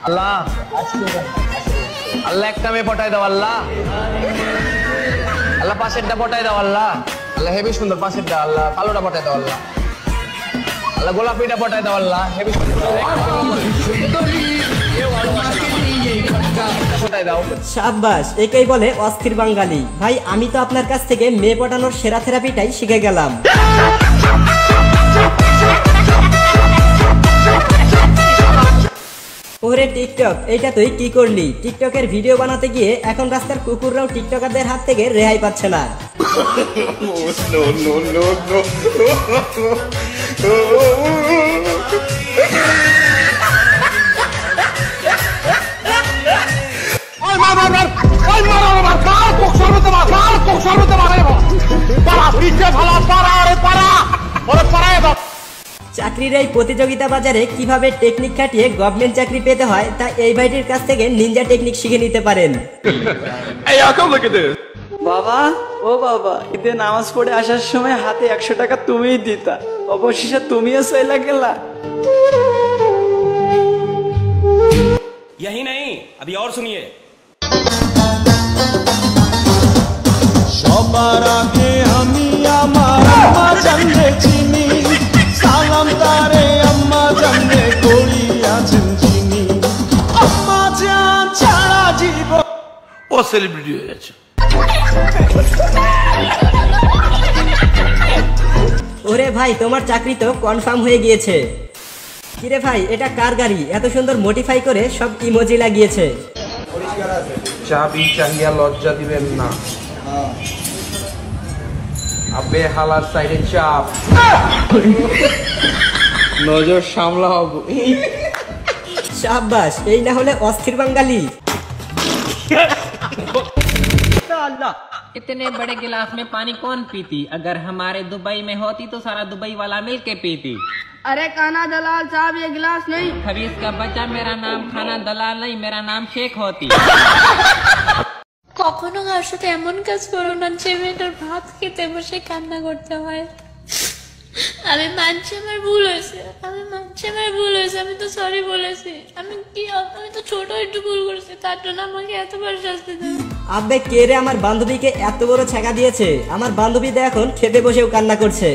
আল্লাহ আল্লাহ একটা মেয়ে পটাই দাও আল্লাহ, আল্লাহ পাশেরটা পটাই দাও আল্লাহ, আল্লাহ হেবি সুন্দর পাশেরটা, আল্লাহ কালোটা পটাই দাও আল্লাহ, আল্লাহ গোলাপিটা পটাই দাও আল্লাহ হেবি সুন্দর পটাই দাও। শাবাশ, একেই বলে অস্থির বাঙালি। ভাই আমি তো আপনার কাছ থেকে মেয়ে পটানোর সেরা থেরাপিটাই শিখে গেলাম। ওরে টিকটক, এইটা তুই কি করলি? টিকটকের ভিডিও বানাতে গিয়ে এখন রাস্তার কুকুররাও টিকটকারদের হাত থেকে রেহাই পাচ্ছে না। চাকরির এই প্রতিযোগিতা বাজারে কিভাবে টেকনিক খাটিয়ে গভর্নমেন্ট চাকরি পেতে হয় তা এই ভাইটির কাছ থেকে নিনজা টেকনিক শিখে নিতে পারেন। বাবা, ও বাবা, ঈদে নামাজ পড়ে আসার সময় হাতে 100 টাকা তুমিই দিতা, অবশেষে তুমিও চইলা গেলা। यही नहीं, अभी और सुनिए। সবার আগে আমি আমার আম্মা জানলে চিনি, সালাম তারে আম্মা জানলে করিয়াছেন চিনি, আম্মা জান ছাড়া জীবন। ও সেলিব্রিটি হয়ে গেছে। ওরে ভাই, তোমার চাকরি তো কনফার্ম হয়ে গিয়েছে। কিরে ভাই, এটা কার গাড়ি? এত সুন্দর মডিফাই করে সব ইমোজি লাগিয়েছে। চাবি চাহিয়া লজ্জা দিবেন না, আবে হালার সাইডে চাপ, নজর সামলাও। শাবাশ, এই না হলে অস্থির বাঙালি। इतने बड़े गिलास में पानी कौन पीती? अगर हमारे दुबई में होती तो सारा दुबई वाला मिल के पीती। अरे काना दलाल साहब, ये गिलास नहीं। खबीज का बच्चा, मेरा नाम खाना दलाल नहीं, मेरा नाम शेख होती। কখনো কার সাথে এমন কাজ করো না যে মেয়েটার ভাত খেতে বসে কান্না করতে হয়। আমি মানছি আমার ভুল হয়েছে, আমি তো সরি বলেছি। আমি তো ছোট একটু ভুল করেছি, তার জন্য আমাকে এতবার শাস্তি দেবে। আব্বে কে রে আমার বান্ধবীকে এত বড় ছ্যাঁকা দিয়েছে? আমার বান্ধবী এখন খেতে বসেও কান্না করছে।